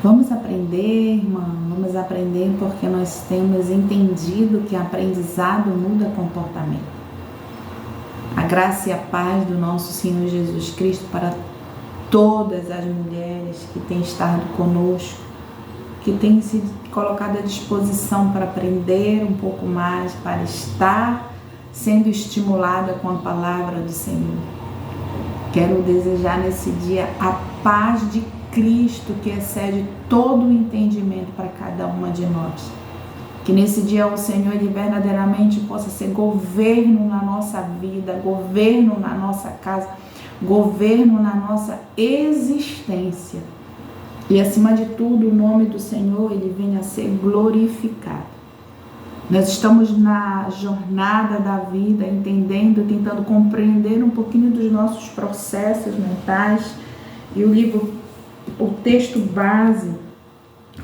Vamos aprender, irmã, vamos aprender porque nós temos entendido que aprendizado muda comportamento. A graça e a paz do nosso Senhor Jesus Cristo para todas as mulheres que têm estado conosco, que têm se colocado à disposição para aprender um pouco mais, para estar sendo estimulada com a palavra do Senhor. Quero desejar nesse dia a paz de Cristo que excede todo o entendimento para cada uma de nós. Que nesse dia o Senhor ele verdadeiramente possa ser governo na nossa vida, governo na nossa casa, governo na nossa existência. E acima de tudo o nome do Senhor ele venha a ser glorificado. Nós estamos na jornada da vida, entendendo, tentando compreender um pouquinho dos nossos processos mentais. E o texto base,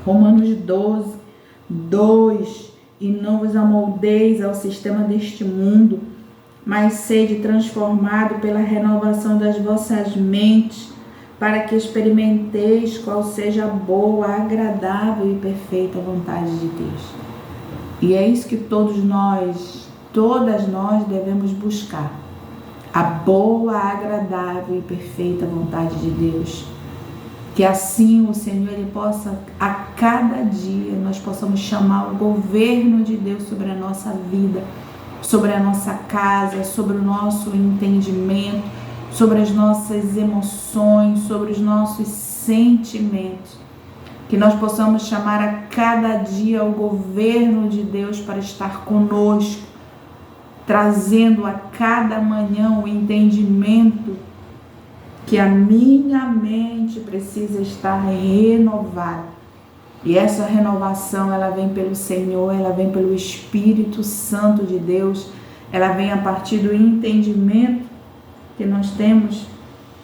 Romanos 12, 2, e não vos amoldeis ao sistema deste mundo, mas sede transformado pela renovação das vossas mentes, para que experimenteis qual seja a boa, agradável e perfeita vontade de Deus. E é isso que todas nós devemos buscar. A boa, agradável e perfeita vontade de Deus. Que assim o Senhor ele possa, a cada dia, nós possamos chamar o governo de Deus sobre a nossa vida, sobre a nossa casa, sobre o nosso entendimento, sobre as nossas emoções, sobre os nossos sentimentos. Que nós possamos chamar a cada dia o governo de Deus para estar conosco, trazendo a cada manhã o entendimento que a minha mente precisa estar renovada. E essa renovação, ela vem pelo Senhor, ela vem pelo Espírito Santo de Deus, ela vem a partir do entendimento que nós temos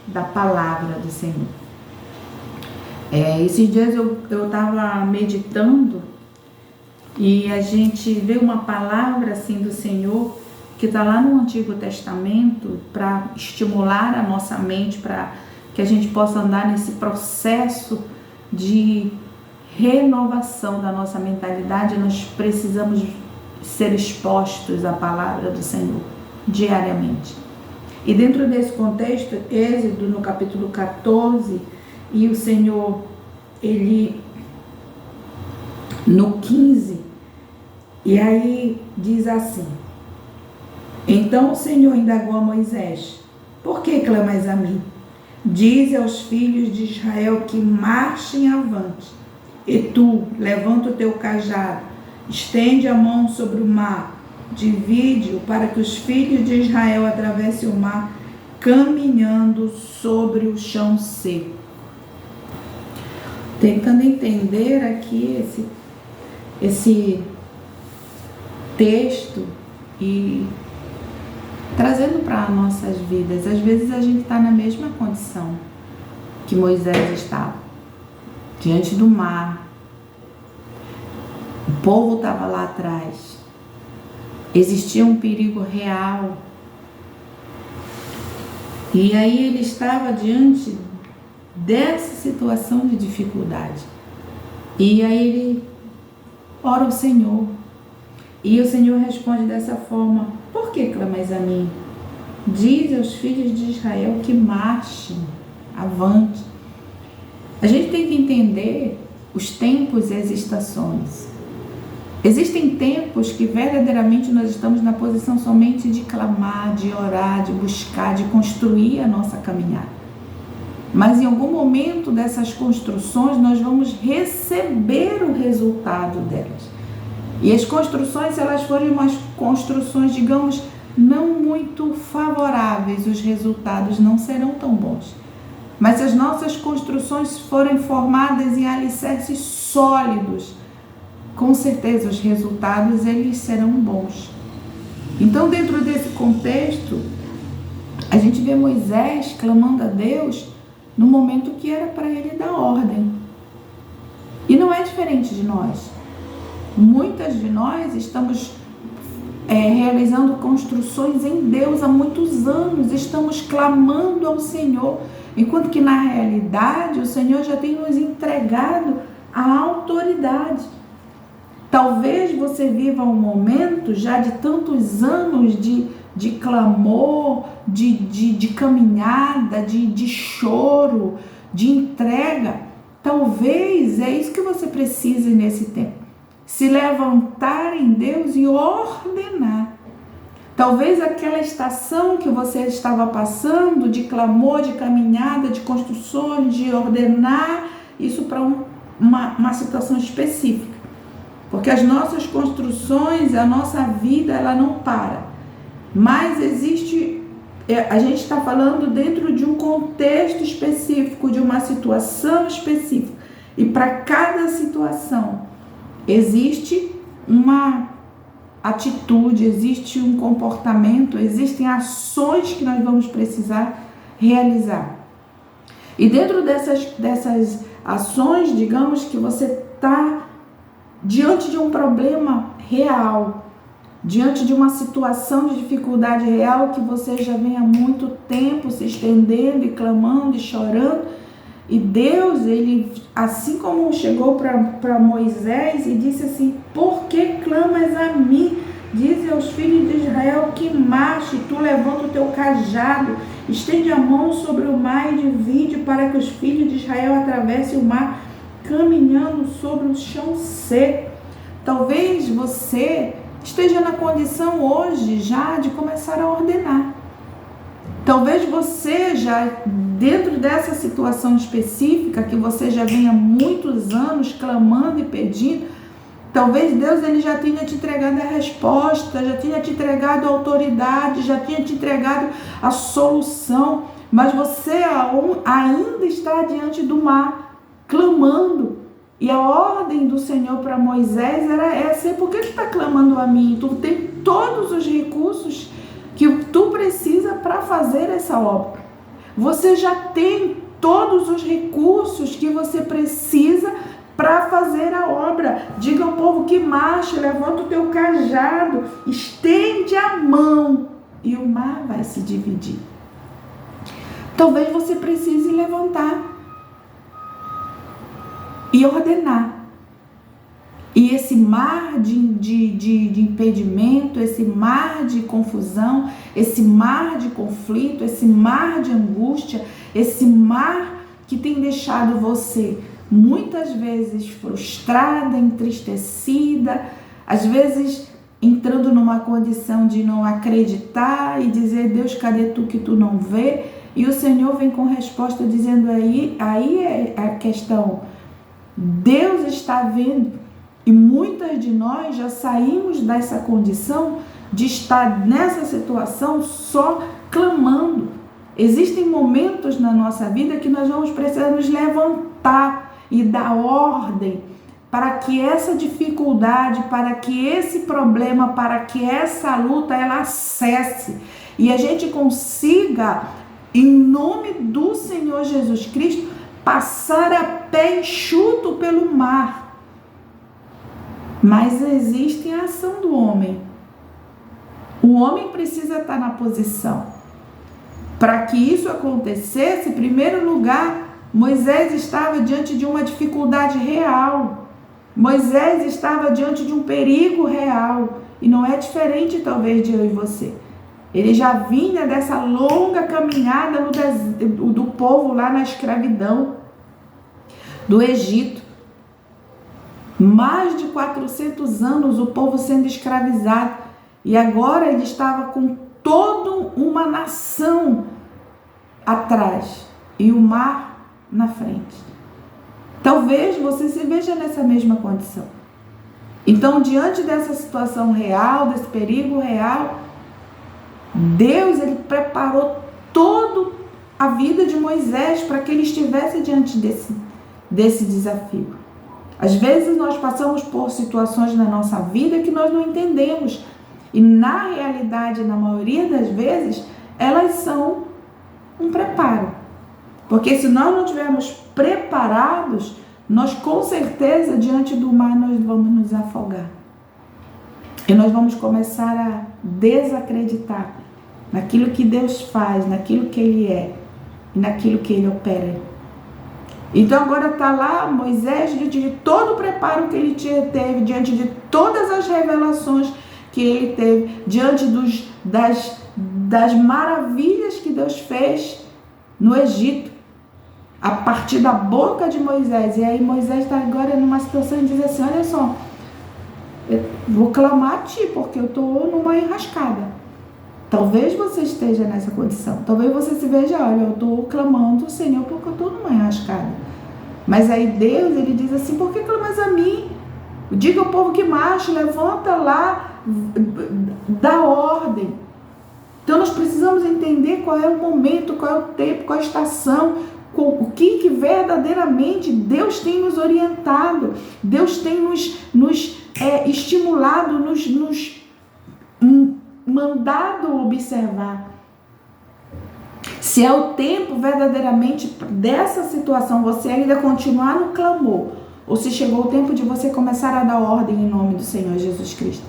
da palavra do Senhor. Esses dias eu estava meditando e a gente vê uma palavra assim do Senhor que está lá no Antigo Testamento para estimular a nossa mente, para que a gente possa andar nesse processo de renovação da nossa mentalidade. Nós precisamos ser expostos à palavra do Senhor diariamente. E dentro desse contexto, Êxodo no capítulo 14, e o Senhor, ele no 15, e aí diz assim: então o Senhor indagou a Moisés: por que clamas a mim? Dize aos filhos de Israel que marchem avante. E tu, levanta o teu cajado, estende a mão sobre o mar, divide-o para que os filhos de Israel atravessem o mar, caminhando sobre o chão seco. Tentando entender aqui esse texto e trazendo para nossas vidas. Às vezes a gente está na mesma condição que Moisés estava, diante do mar. O povo estava lá atrás. Existia um perigo real. E aí ele estava diante dessa situação de dificuldade. E aí ele ora ao Senhor. E o Senhor responde dessa forma: por que clamas a mim? Diz aos filhos de Israel que marchem avante. A gente tem que entender os tempos e as estações. Existem tempos que verdadeiramente nós estamos na posição somente de clamar, de orar, de buscar, de construir a nossa caminhada. Mas em algum momento dessas construções nós vamos receber o resultado delas. E as construções, se elas forem umas construções, digamos, não muito favoráveis, os resultados não serão tão bons. Mas se as nossas construções forem formadas em alicerces sólidos, com certeza os resultados eles serão bons. Então, dentro desse contexto, a gente vê Moisés clamando a Deus no momento que era para ele dar ordem. E não é diferente de nós. Muitas de nós estamos realizando construções em Deus há muitos anos, estamos clamando ao Senhor, enquanto que na realidade o Senhor já tem nos entregado a autoridade. Talvez você viva um momento já de tantos anos de clamor, de caminhada, de choro, de entrega. Talvez é isso que você precise nesse tempo. Se levantar em Deus e ordenar. Talvez aquela estação que você estava passando de clamor, de caminhada, de construções, de ordenar, isso para uma situação específica. Porque as nossas construções, a nossa vida, ela não para. Mas existe, a gente está falando dentro de um contexto específico, de uma situação específica. E para cada situação existe uma atitude, existe um comportamento, existem ações que nós vamos precisar realizar. E dentro dessas ações, digamos que você está diante de um problema real, diante de uma situação de dificuldade real que você já vem há muito tempo se estendendo e clamando e chorando. E Deus, ele, assim como chegou para Moisés e disse assim: por que clamas a mim? Dize aos filhos de Israel que marche, tu levanta o teu cajado, estende a mão sobre o mar e divide, para que os filhos de Israel atravessem o mar caminhando sobre o chão seco. Talvez você esteja na condição hoje já de começar a ordenar. Talvez você já, dentro dessa situação específica, que você já vem há muitos anos clamando e pedindo, talvez Deus ele já tenha te entregado a resposta, já tenha te entregado a autoridade, já tenha te entregado a solução, mas você ainda está diante do mar, clamando. E a ordem do Senhor para Moisés era essa: por que tu está clamando a mim? Tu tem todos os recursos que tu precisa para fazer essa obra. Você já tem todos os recursos que você precisa para fazer a obra. Diga ao povo que marche, levanta o teu cajado, estende a mão e o mar vai se dividir. Talvez você precise levantar e ordenar. E esse mar de impedimento, esse mar de confusão, esse mar de conflito, esse mar de angústia, esse mar que tem deixado você muitas vezes frustrada, entristecida, às vezes entrando numa condição de não acreditar e dizer: Deus, cadê tu que tu não vê? E o Senhor vem com resposta dizendo: aí é a questão. Deus está vendo. E muitas de nós já saímos dessa condição de estar nessa situação só clamando. Existem momentos na nossa vida que nós vamos precisar nos levantar e dar ordem para que essa dificuldade, para que esse problema, para que essa luta ela cesse e a gente consiga, em nome do Senhor Jesus Cristo, passar a pé enxuto pelo mar. Mas existe a ação do homem. O homem precisa estar na posição. Para que isso acontecesse, em primeiro lugar, Moisés estava diante de uma dificuldade real. Moisés estava diante de um perigo real. E não é diferente, talvez, de eu e você. Ele já vinha dessa longa caminhada do povo lá na escravidão do Egito. Mais de 400 anos o povo sendo escravizado. E agora ele estava com toda uma nação atrás e o mar na frente. Talvez você se veja nessa mesma condição. Então, diante dessa situação real, desse perigo real, Deus ele preparou toda a vida de Moisés para que ele estivesse diante desse desafio. Às vezes nós passamos por situações na nossa vida que nós não entendemos. E na realidade, na maioria das vezes, elas são um preparo. Porque se nós não estivermos preparados, nós com certeza, diante do mar, nós vamos nos afogar. E nós vamos começar a desacreditar naquilo que Deus faz, naquilo que Ele é. e naquilo que ele opera. Então agora está lá Moisés, diante de todo o preparo que ele teve, diante de todas as revelações que ele teve, diante das maravilhas que Deus fez no Egito, a partir da boca de Moisés. E aí Moisés está agora numa situação de dizer assim, olha só, eu vou clamar a ti, porque eu estou numa enrascada. Talvez você esteja nessa condição. Talvez você se veja, olha, eu estou clamando ao Senhor porque eu estou numa enrascada. Mas aí Deus, ele diz assim, por que clamas a mim? Diga ao povo que marche, levanta lá, dá ordem. Então nós precisamos entender qual é o momento, qual é o tempo, qual é a estação, o que verdadeiramente Deus tem nos orientado, Deus tem nos estimulado, nos mandado observar. Se é o tempo verdadeiramente dessa situação, você ainda continuar no clamor, ou se chegou o tempo de você começar a dar ordem em nome do Senhor Jesus Cristo.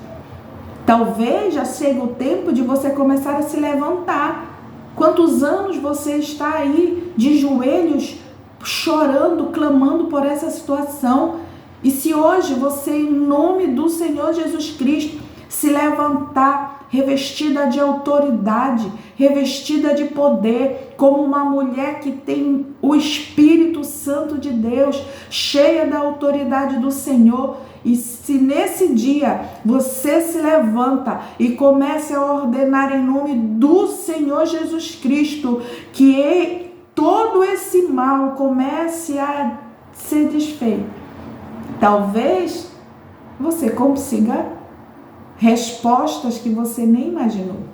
Talvez já chegue o tempo de você começar a se levantar. Quantos anos você está aí de joelhos, chorando, clamando por essa situação? E se hoje você, em nome do Senhor Jesus Cristo, se levantar, revestida de autoridade, revestida de poder, como uma mulher que tem o Espírito Santo de Deus, cheia da autoridade do Senhor, e se nesse dia você se levanta e comece a ordenar em nome do Senhor Jesus Cristo, que todo esse mal comece a ser desfeito, talvez você consiga respostas que você nem imaginou.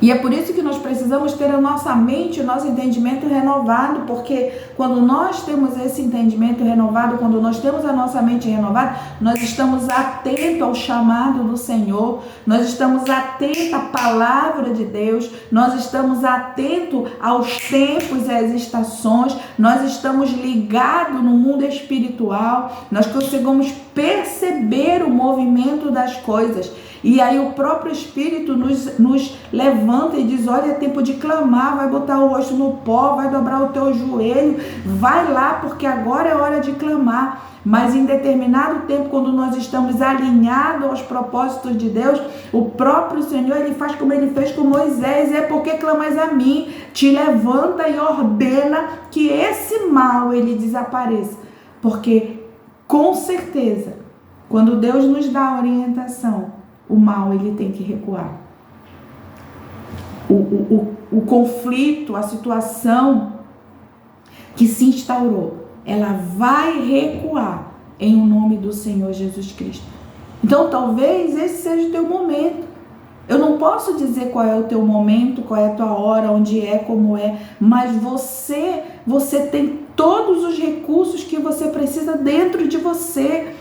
E é por isso que nós precisamos ter a nossa mente, o nosso entendimento renovado, porque quando nós temos esse entendimento renovado, quando nós temos a nossa mente renovada, nós estamos atentos ao chamado do Senhor, nós estamos atentos à palavra de Deus, nós estamos atentos aos tempos e às estações, nós estamos ligados no mundo espiritual, nós conseguimos perceber o movimento das coisas. E aí o próprio Espírito nos levanta e diz, olha, é tempo de clamar, vai botar o rosto no pó, vai dobrar o teu joelho, vai lá, porque agora é hora de clamar. Mas em determinado tempo, quando nós estamos alinhados aos propósitos de Deus, o próprio Senhor, ele faz como ele fez com Moisés, é porque clamas a mim, te levanta e ordena que esse mal ele desapareça. Porque com certeza, quando Deus nos dá a orientação, o mal ele tem que recuar. O conflito, a situação que se instaurou, ela vai recuar em nome do Senhor Jesus Cristo. Então talvez esse seja o teu momento. Eu não posso dizer qual é o teu momento, qual é a tua hora, onde é, como é, mas você tem todos os recursos que você precisa dentro de você.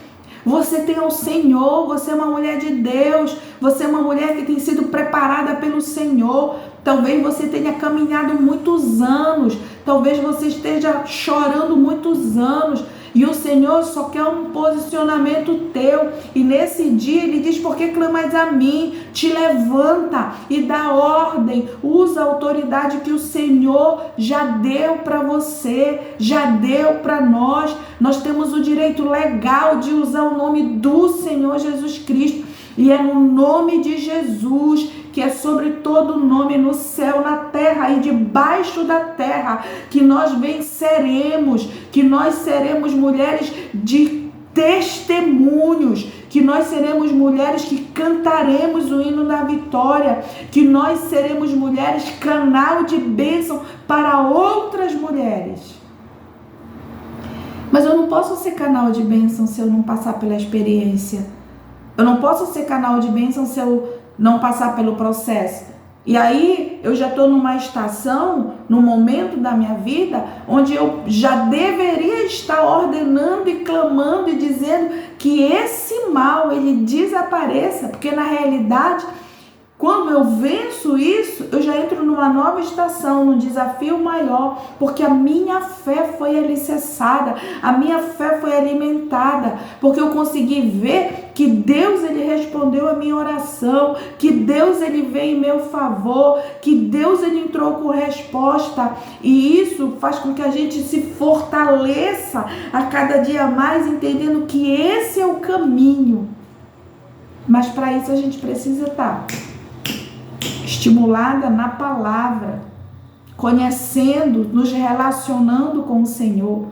Você tem o Senhor, você é uma mulher de Deus, você é uma mulher que tem sido preparada pelo Senhor. Talvez você tenha caminhado muitos anos, talvez você esteja chorando muitos anos, e o Senhor só quer um posicionamento teu. E nesse dia ele diz, por que clamas a mim? Te levanta e dá ordem, usa a autoridade que o Senhor já deu para você, já deu para nós. Nós temos o direito legal de usar o nome do Senhor Jesus Cristo, e é no nome de Jesus, que é sobre todo nome no céu, na terra e debaixo da terra, que nós venceremos, que nós seremos mulheres de testemunhos, que nós seremos mulheres que cantaremos o hino da vitória, que nós seremos mulheres canal de bênção para outras mulheres. Mas eu não posso ser canal de bênção se eu não passar pela experiência. Eu não posso ser canal de bênção se eu não passar pelo processo. E aí eu já estou numa estação, num momento da minha vida, onde eu já deveria estar ordenando e clamando e dizendo que esse mal ele desapareça, porque na realidade Quando eu venço isso, eu já entro numa nova estação, num desafio maior, porque a minha fé foi alicerçada, a minha fé foi alimentada, porque eu consegui ver que Deus, ele respondeu a minha oração, que Deus, ele veio em meu favor, que Deus, ele entrou com resposta, e isso faz com que a gente se fortaleça a cada dia mais, entendendo que esse é o caminho. Mas para isso a gente precisa estar estimulada na palavra, conhecendo, nos relacionando com o Senhor,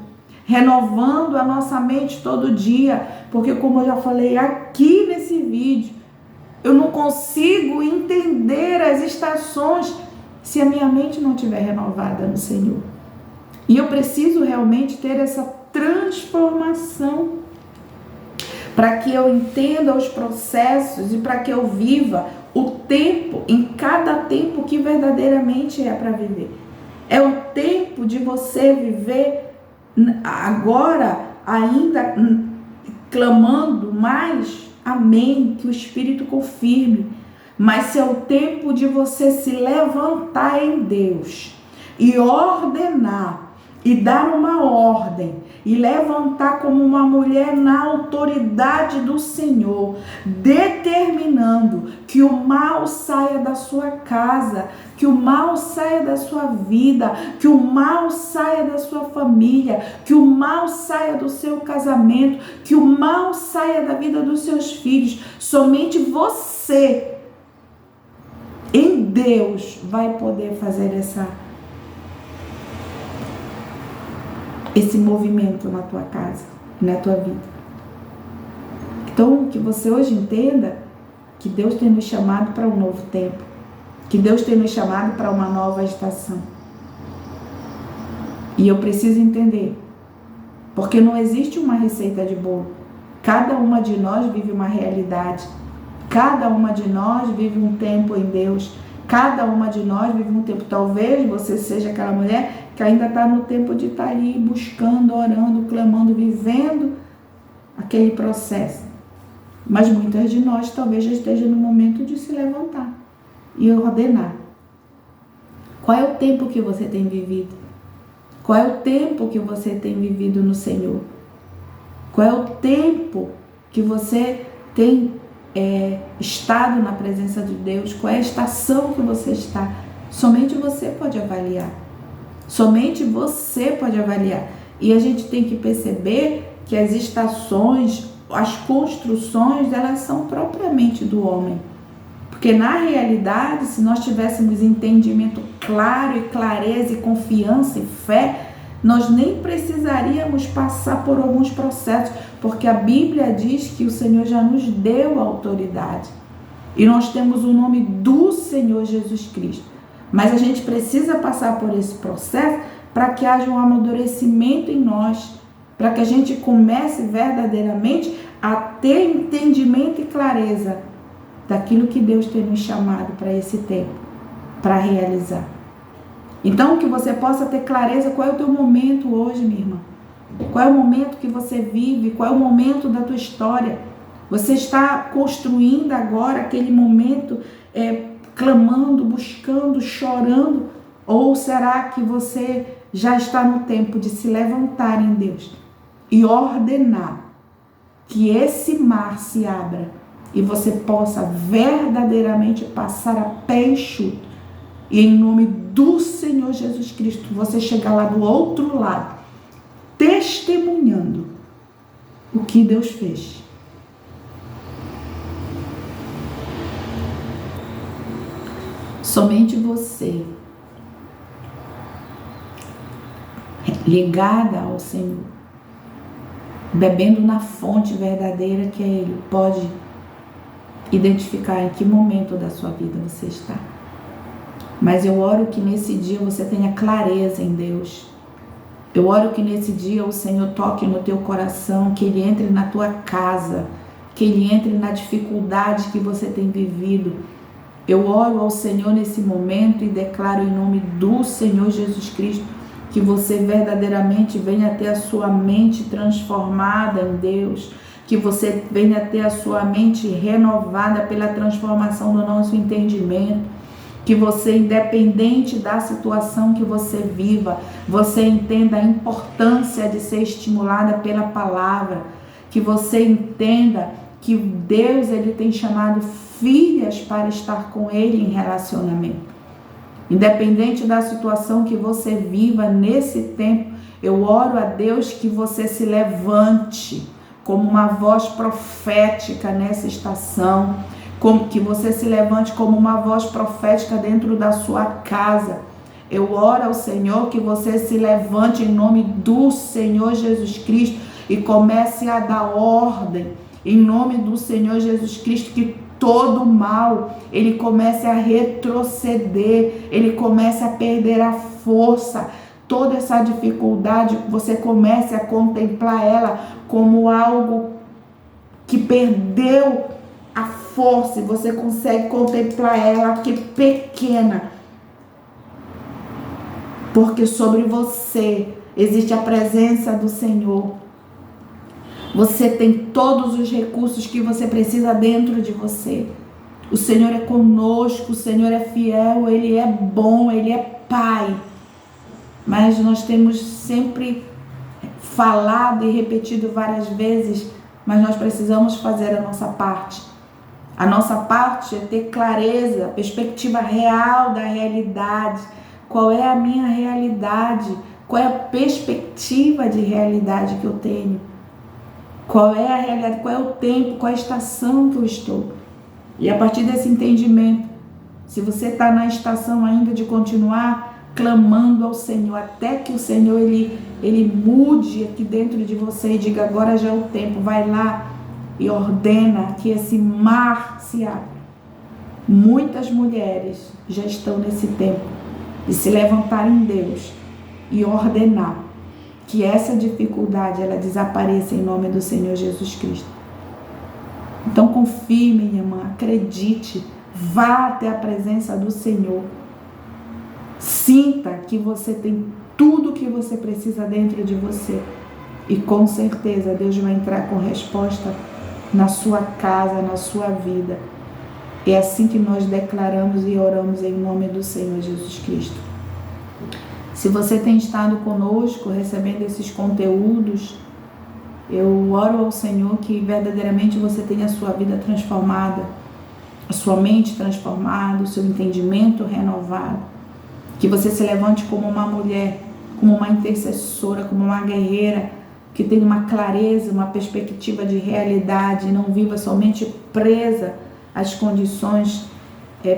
renovando a nossa mente todo dia, porque como eu já falei aqui nesse vídeo, eu não consigo entender as estações se a minha mente não estiver renovada no Senhor. E eu preciso realmente ter essa transformação para que eu entenda os processos e para que eu viva o tempo, em cada tempo que verdadeiramente é para viver. É o tempo de você viver agora, ainda clamando mais, amém, que o Espírito confirme. Mas se é o tempo de você se levantar em Deus e ordenar, e dar uma ordem, e levantar como uma mulher na autoridade do Senhor, determinando que o mal saia da sua casa, que o mal saia da sua vida, que o mal saia da sua família, que o mal saia do seu casamento, que o mal saia da vida dos seus filhos. Somente você, em Deus, vai poder fazer esse movimento na tua casa, na tua vida. Então, que você hoje entenda que Deus tem nos chamado para um novo tempo, que Deus tem nos chamado para uma nova estação. E eu preciso entender, porque não existe uma receita de bolo. Cada uma de nós vive uma realidade, cada uma de nós vive um tempo em Deus, cada uma de nós vive um tempo. Talvez você seja aquela mulher que ainda está no tempo de estar ali buscando, orando, clamando, vivendo aquele processo. Mas muitas de nós talvez já estejam no momento de se levantar e ordenar. Qual é o tempo que você tem vivido? Qual é o tempo que você tem vivido no Senhor? Qual é o tempo que você tem estado na presença de Deus? Qual é a estação que você está? Somente você pode avaliar. Somente você pode avaliar. E a gente tem que perceber que as estações, as construções, elas são propriamente do homem. Porque na realidade, se nós tivéssemos entendimento claro e clareza e confiança e fé, nós nem precisaríamos passar por alguns processos, porque a Bíblia diz que o Senhor já nos deu a autoridade. E nós temos o nome do Senhor Jesus Cristo. Mas a gente precisa passar por esse processo para que haja um amadurecimento em nós, para que a gente comece verdadeiramente a ter entendimento e clareza daquilo que Deus tem nos chamado para esse tempo, para realizar. Então, que você possa ter clareza qual é o teu momento hoje, minha irmã. Qual é o momento que você vive, qual é o momento da tua história. Você está construindo agora aquele momento clamando, buscando, chorando? Ou será que você já está no tempo de se levantar em Deus e ordenar que esse mar se abra e você possa verdadeiramente passar a pé enxuto e em nome do Senhor Jesus Cristo você chegar lá do outro lado testemunhando o que Deus fez? Somente você, ligada ao Senhor, bebendo na fonte verdadeira que é Ele, pode identificar em que momento da sua vida você está. Mas eu oro que nesse dia você tenha clareza em Deus. Eu oro que nesse dia o Senhor toque no teu coração, que Ele entre na tua casa, que Ele entre na dificuldade que você tem vivido. Eu oro ao Senhor nesse momento e declaro em nome do Senhor Jesus Cristo que você verdadeiramente venha ter a sua mente transformada em Deus, que você venha ter a sua mente renovada pela transformação do nosso entendimento, que você, independente da situação que você viva, você entenda a importância de ser estimulada pela palavra, que você entenda que Deus, ele tem chamado filhas para estar com ele em relacionamento. Independente da situação que você viva nesse tempo, eu oro a Deus que você se levante como uma voz profética nessa estação, como que você se levante como uma voz profética dentro da sua casa. Eu oro ao Senhor que você se levante em nome do Senhor Jesus Cristo e comece a dar ordem em nome do Senhor Jesus Cristo, que todo mal, ele comece a retroceder, ele comece a perder a força. Toda essa dificuldade, você comece a contemplar ela como algo que perdeu a força, e você consegue contemplar ela que pequena, porque sobre você existe a presença do Senhor. Você tem todos os recursos que você precisa dentro de você. O Senhor é conosco, o Senhor é fiel, Ele é bom, Ele é Pai. Mas nós temos sempre falado e repetido várias vezes, mas nós precisamos fazer a nossa parte. A nossa parte é ter clareza, perspectiva real da realidade. Qual é a minha realidade? Qual é a perspectiva de realidade que eu tenho? Qual é a realidade? Qual é o tempo? Qual é a estação que eu estou? E a partir desse entendimento, se você está na estação ainda de continuar clamando ao Senhor, até que o Senhor ele mude aqui dentro de você e diga, agora já é o tempo, vai lá e ordena que esse mar se abra. Muitas mulheres já estão nesse tempo de se levantar em Deus e ordenar que essa dificuldade ela desapareça em nome do Senhor Jesus Cristo. Então confie, minha irmã, acredite, vá até a presença do Senhor. Sinta que você tem tudo o que você precisa dentro de você. E com certeza Deus vai entrar com resposta na sua casa, na sua vida. É assim que nós declaramos e oramos em nome do Senhor Jesus Cristo. Se você tem estado conosco, recebendo esses conteúdos, eu oro ao Senhor que verdadeiramente você tenha a sua vida transformada, a sua mente transformada, o seu entendimento renovado. Que você se levante como uma mulher, como uma intercessora, como uma guerreira, que tenha uma clareza, uma perspectiva de realidade, e não viva somente presa às condições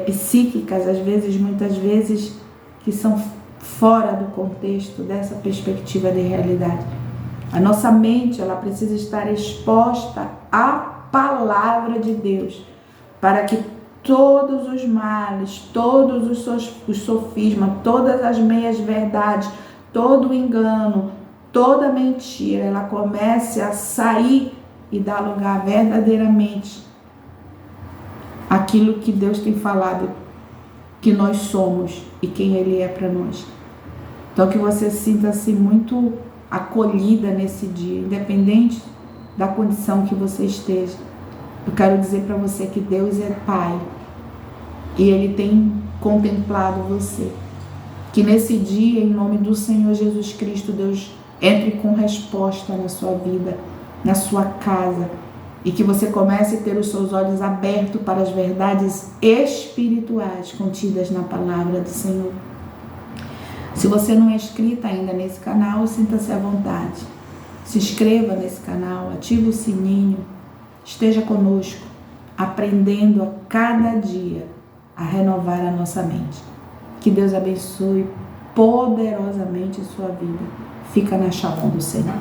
psíquicas, às vezes, muitas vezes, que são fora do contexto dessa perspectiva de realidade. A nossa mente, ela precisa estar exposta à palavra de Deus, para que todos os males, todos os sofismas, todas as meias verdades, todo o engano, toda mentira, ela comece a sair e dar lugar verdadeiramente àquilo que Deus tem falado que nós somos e quem Ele é para nós. Então que você sinta-se muito acolhida nesse dia, independente da condição que você esteja. Eu quero dizer para você que Deus é Pai e Ele tem contemplado você. Que nesse dia, em nome do Senhor Jesus Cristo, Deus entre com resposta na sua vida, na sua casa, e que você comece a ter os seus olhos abertos para as verdades espirituais contidas na palavra do Senhor. Se você não é inscrito ainda nesse canal, sinta-se à vontade. Se inscreva nesse canal, ative o sininho, esteja conosco, aprendendo a cada dia a renovar a nossa mente. Que Deus abençoe poderosamente a sua vida. Fica na Shalom do Senhor.